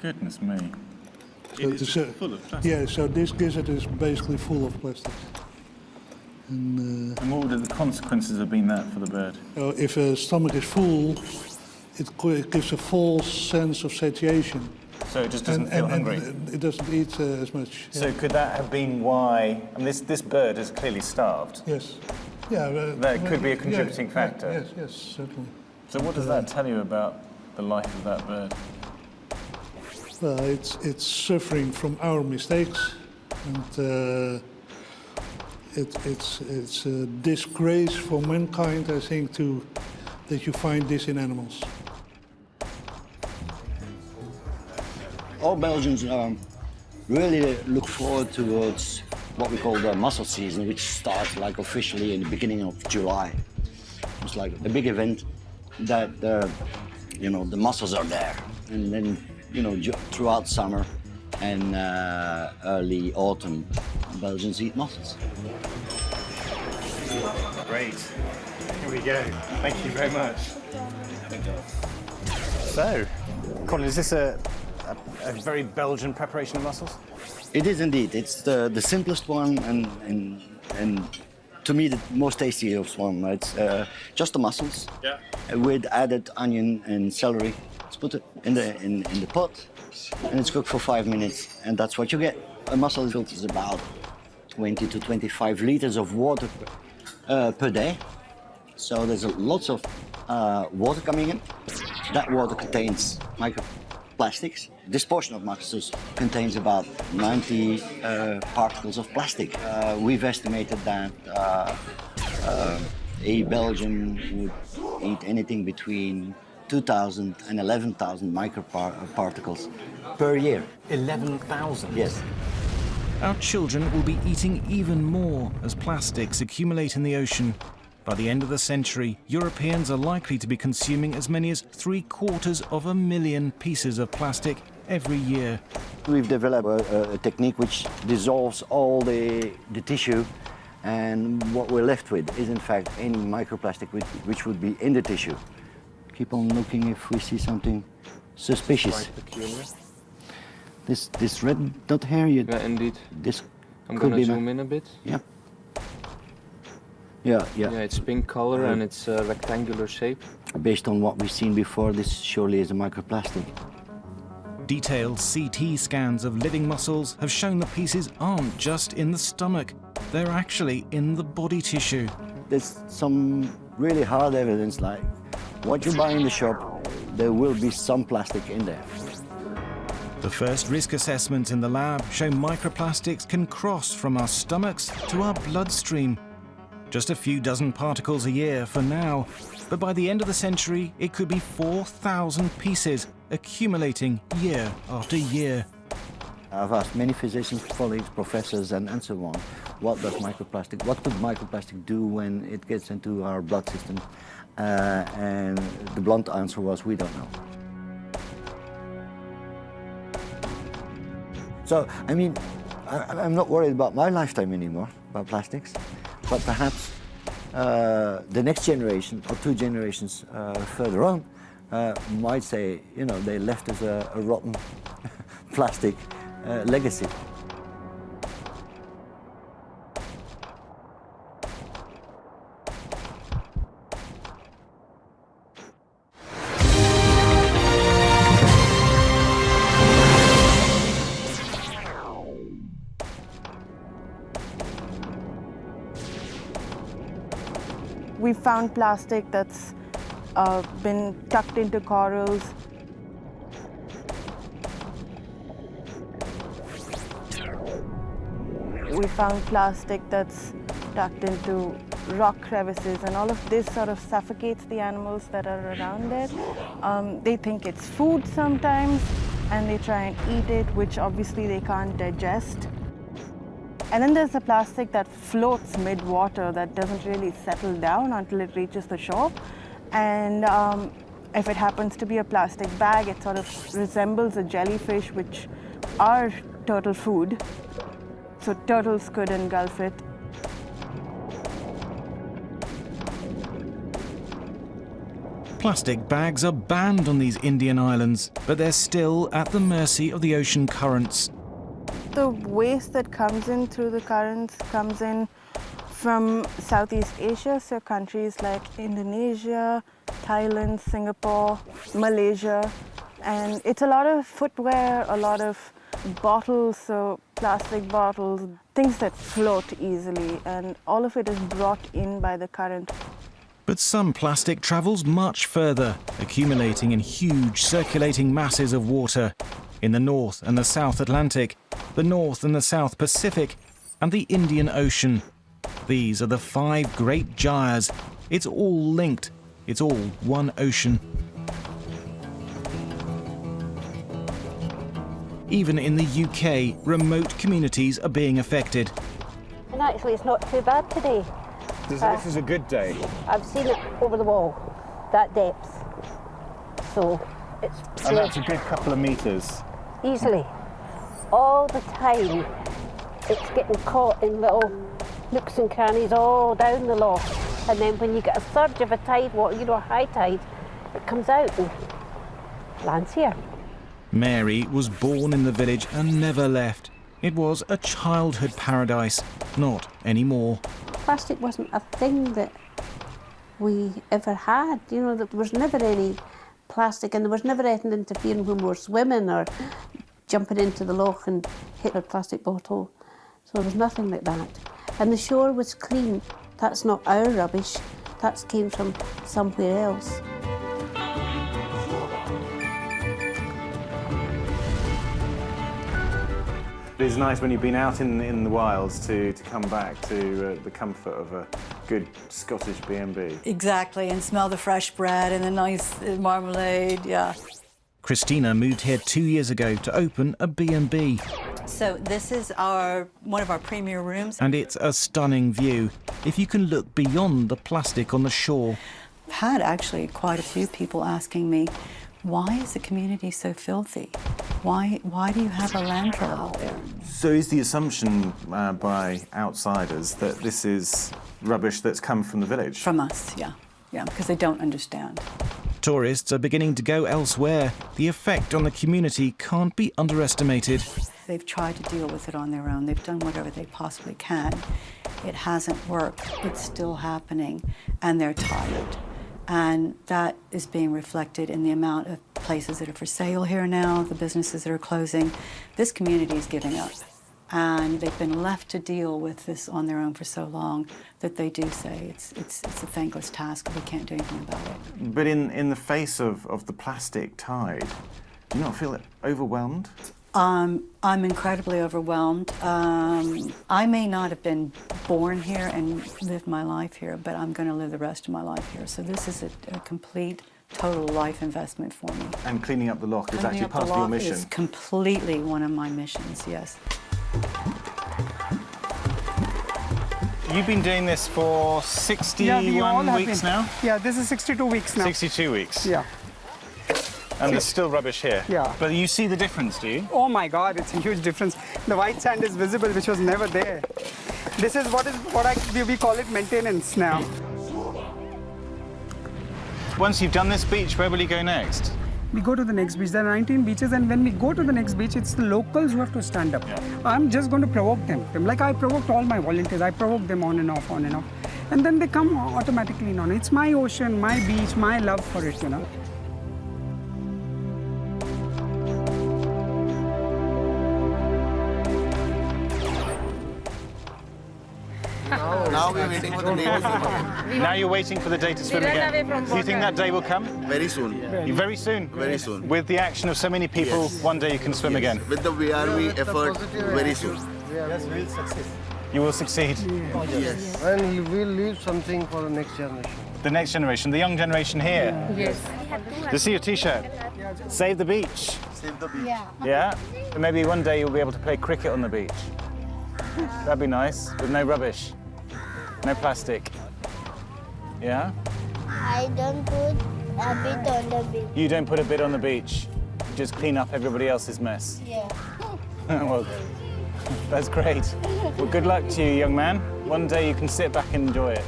Goodness me. So It is full of plastic. Yeah, so this gizzard is basically full of plastic. And what would the consequences have been that for the bird? If a stomach is full, it gives a false sense of satiation. So it just doesn't feel hungry? And it doesn't eat as much. So could that have been why... I mean, this bird is clearly starved. Yes. Yeah. That could be a contributing factor. Yes, certainly. So what does that tell you about the life of that bird? Well, it's suffering from our mistakes, and it's a disgrace for mankind, I think, that you find this in animals. All Belgians really look forward towards what we call the mussel season, which starts like officially in the beginning of July. It's like a big event that you know, the mussels are there, and then you know, throughout summer and early autumn, Belgians eat mussels. Great. Here we go. Thank you very much. So, Colin, is this a very Belgian preparation of mussels? It is indeed. It's the simplest one and to me the most tastiest one. It's just the mussels with added onion and celery. Let's put it in the pot and it's cooked for 5 minutes, and that's what you get. A mussel filters about 20 to 25 liters of water per day. So there's lots of water coming in. That water contains microplastics. This portion of mussels contains about 90 particles of plastic. We've estimated that a Belgian would eat anything between 2,000 and 11,000 microparticles per year. 11,000? Yes. Our children will be eating even more as plastics accumulate in the ocean. By the end of the century, Europeans are likely to be consuming as many as 750,000 pieces of plastic every year. We've developed a technique which dissolves all the tissue, and what we're left with is in fact any microplastic which would be in the tissue. Keep on looking if we see something suspicious. Quite peculiar. This red dot here, Yeah, indeed. this I'm could gonna be zoom in a bit. Yeah. Yeah. Yeah, it's pink color and it's a rectangular shape. Based on what we've seen before, this surely is a microplastic. Detailed CT scans of living mussels have shown the pieces aren't just in the stomach, they're actually in the body tissue. There's some really hard evidence, like what you buy in the shop, there will be some plastic in there. The first risk assessments in the lab show microplastics can cross from our stomachs to our bloodstream. Just a few dozen particles a year for now, but by the end of the century, it could be 4,000 pieces, accumulating year after year. I've asked many physicians, colleagues, professors, and so on, what could microplastic do when it gets into our blood system? And the blunt answer was, we don't know. So, I mean, I'm not worried about my lifetime anymore, about plastics, but perhaps the next generation or 2 generations further on might say, you know, they left us a rotten plastic legacy. We found plastic that's been tucked into corals. We found plastic that's tucked into rock crevices, and all of this sort of suffocates the animals that are around it. They think it's food sometimes, and they try and eat it, which obviously they can't digest. And then there's the plastic that floats mid-water that doesn't really settle down until it reaches the shore. And if it happens to be a plastic bag, it sort of resembles a jellyfish, which are turtle food. So turtles could engulf it. Plastic bags are banned on these Indian islands, but they're still at the mercy of the ocean currents. The waste that comes in through the currents comes in from Southeast Asia, so countries like Indonesia, Thailand, Singapore, Malaysia. And it's a lot of footwear, a lot of bottles, so plastic bottles, things that float easily, and all of it is brought in by the current. But some plastic travels much further, accumulating in huge circulating masses of water in the North and the South Atlantic, the North and the South Pacific, and the Indian Ocean. These are the 5 great gyres. It's all linked. It's all one ocean. Even in the UK, remote communities are being affected. And actually, it's not too bad today. This is a good day. I've seen it over the wall, that depth. So it's And that's a good couple of metres. easily. All the time, it's getting caught in little nooks and crannies all down the loch. And then when you get a surge of a tide, high tide, it comes out and lands here. Mary was born in the village and never left. It was a childhood paradise, not anymore. Plastic wasn't a thing that we ever had. There was never any plastic, and there was never anything interfering when we were swimming or jumping into the loch and hit a plastic bottle. So there was nothing like that. And the shore was clean. That's not our rubbish. That came from somewhere else. It's nice when you've been out in the wilds to come back to the comfort of a good Scottish B&B. Exactly, and smell the fresh bread and the nice marmalade, yeah. Christina moved here 2 years ago to open a B&B. So this is one of our premier rooms. And it's a stunning view, if you can look beyond the plastic on the shore. I've had actually quite a few people asking me, why is the community so filthy? Why do you have a landfill out there? So is the assumption by outsiders that this is rubbish that's come from the village? From us, yeah. Yeah, because they don't understand. Tourists are beginning to go elsewhere. The effect on the community can't be underestimated. They've tried to deal with it on their own. They've done whatever they possibly can. It hasn't worked. It's still happening, and they're tired. And that is being reflected in the amount of places that are for sale here now, the businesses that are closing. This community is giving up. And they've been left to deal with this on their own for so long that they do say it's a thankless task. We can't do anything about it. But in the face of the plastic tide, do you not feel overwhelmed? I'm incredibly overwhelmed. I may not have been born here and lived my life here, but I'm going to live the rest of my life here. So this is a complete, total life investment for me. And cleaning up the loch is actually part of your mission? It's completely one of my missions, yes. You've been doing this for 61 weeks now? Yeah, this is 62 weeks now. 62 weeks? Yeah. And there's still rubbish here? Yeah. But you see the difference, do you? Oh my God, it's a huge difference. The white sand is visible, which was never there. This is we call it maintenance now. Once you've done this beach, where will you go next? We go to the next beach. There are 19 beaches, and when we go to the next beach, it's the locals who have to stand up. Yeah. I'm just going to provoke them. Like I provoked all my volunteers. I provoked them on and off, on and off. And then they come automatically on. It's my ocean, my beach, my love for it, Now we're waiting for the day to swim again. Now you're waiting for the day to swim again. Do you think that day will come? Very soon. Very soon? Very soon. With the action of so many people, Yes. one day you can swim again. With the VRV effort, very soon. You will succeed. Yes. And you will leave something for the next generation. The next generation, the young generation here. Yes. To see your T-shirt. Save the beach. Save the beach. Yeah? And maybe one day you'll be able to play cricket on the beach. That'd be nice, with no rubbish. No plastic. Yeah? I don't put a bit on the beach. You don't put a bit on the beach. You just clean up everybody else's mess. Yeah. Well, that's great. Well, good luck to you, young man. One day you can sit back and enjoy it.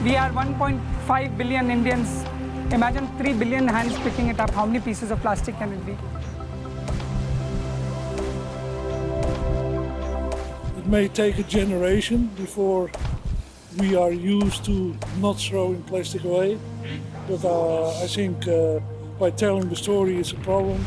We are 1.5 billion Indians. Imagine 3 billion hands picking it up. How many pieces of plastic can it be? It may take a generation before we are used to not throwing plastic away, but I think by telling the story it's a problem,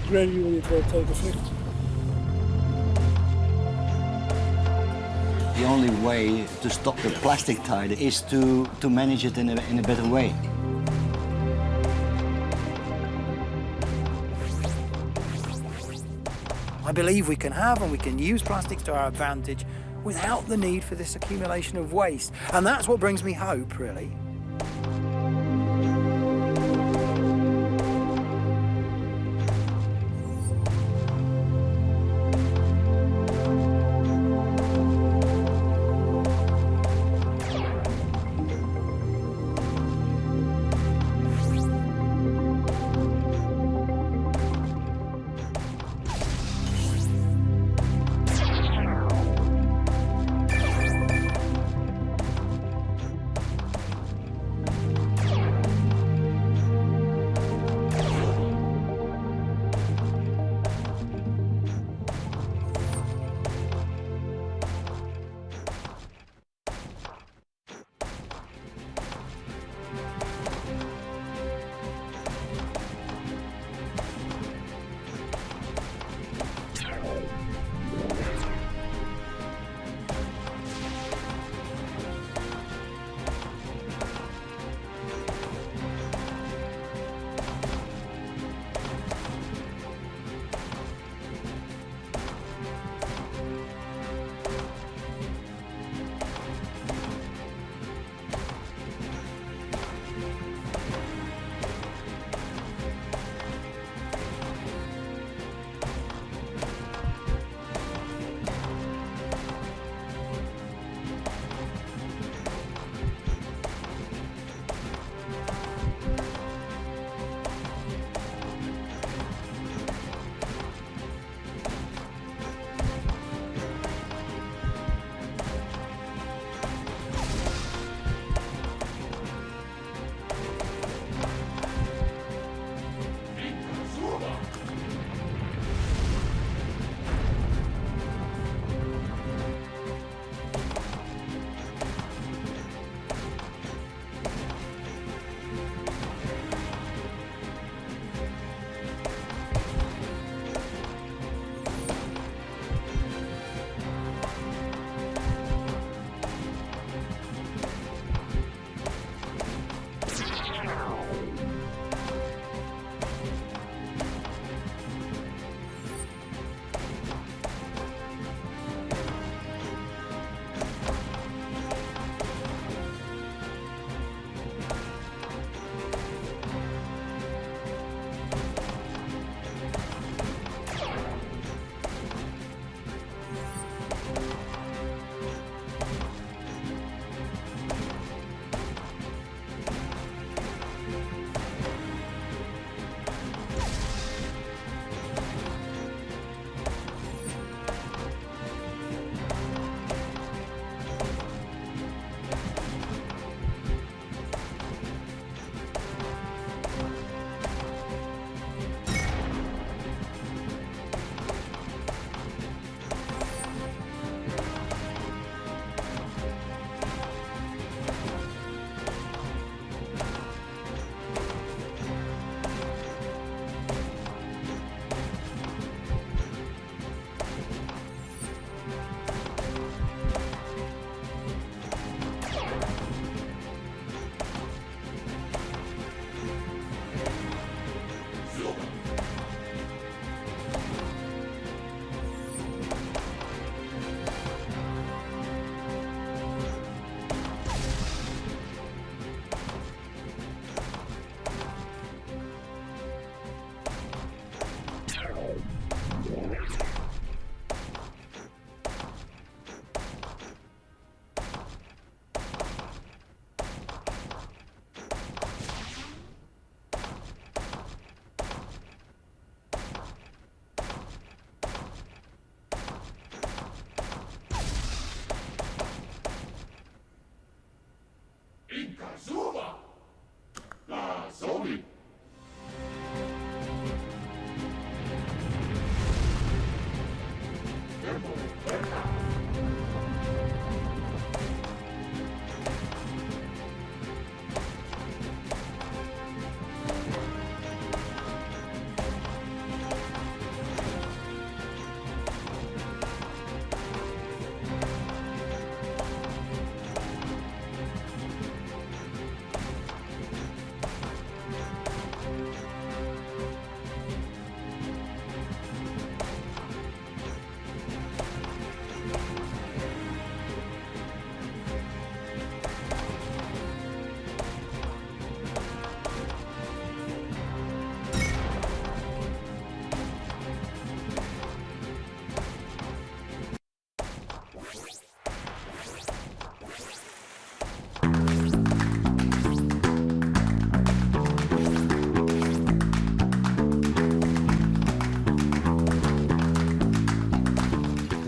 gradually it will take effect. The only way to stop the plastic tide is to manage it in a better way. I believe we can have and we can use plastics to our advantage without the need for this accumulation of waste. And that's what brings me hope, really.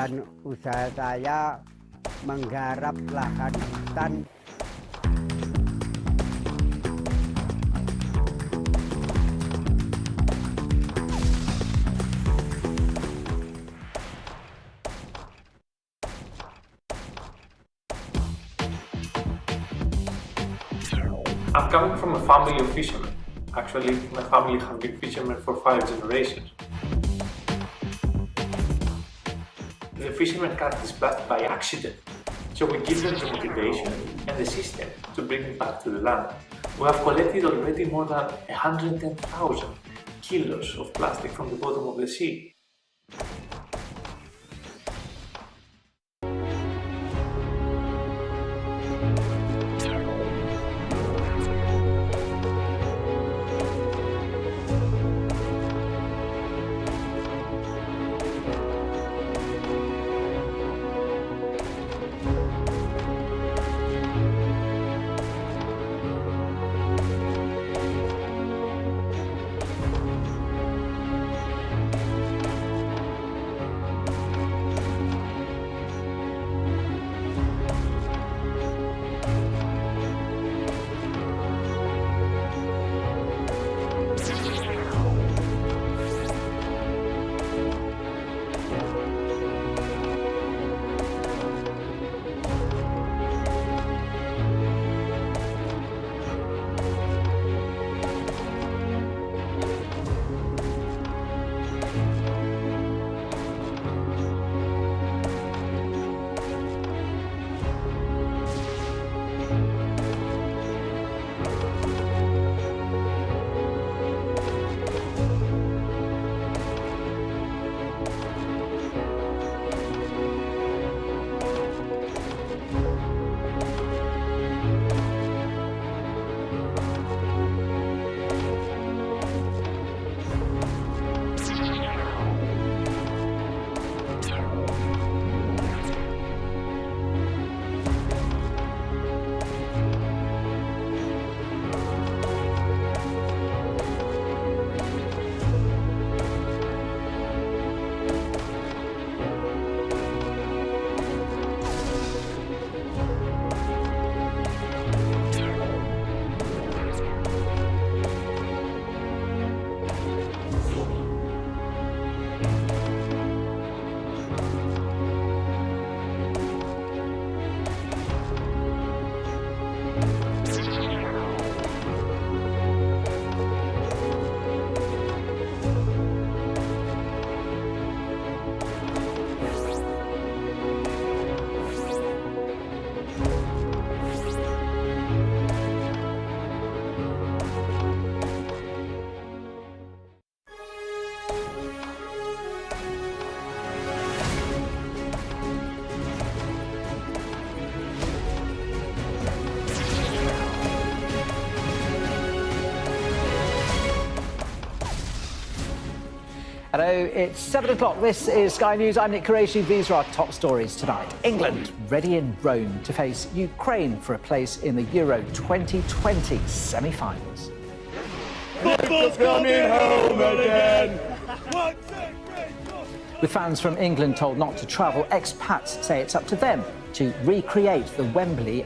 Dan usaha saya menggarap lahan hutan. I'm coming from a family of fishermen. Actually, my family have been fishermen for 5 generations. The fishermen catch this plastic by accident, so we give them the motivation and the system to bring it back to the land. We have collected already more than 110,000 kilos of plastic from the bottom of the sea. Hello, it's 7 o'clock. This is Sky News. I'm Nick Qureshi. These are our top stories tonight. England ready in Rome to face Ukraine for a place in the Euro 2020 semi-finals. Football's coming home again. With fans from England told not to travel, expats say it's up to them to recreate the Wembley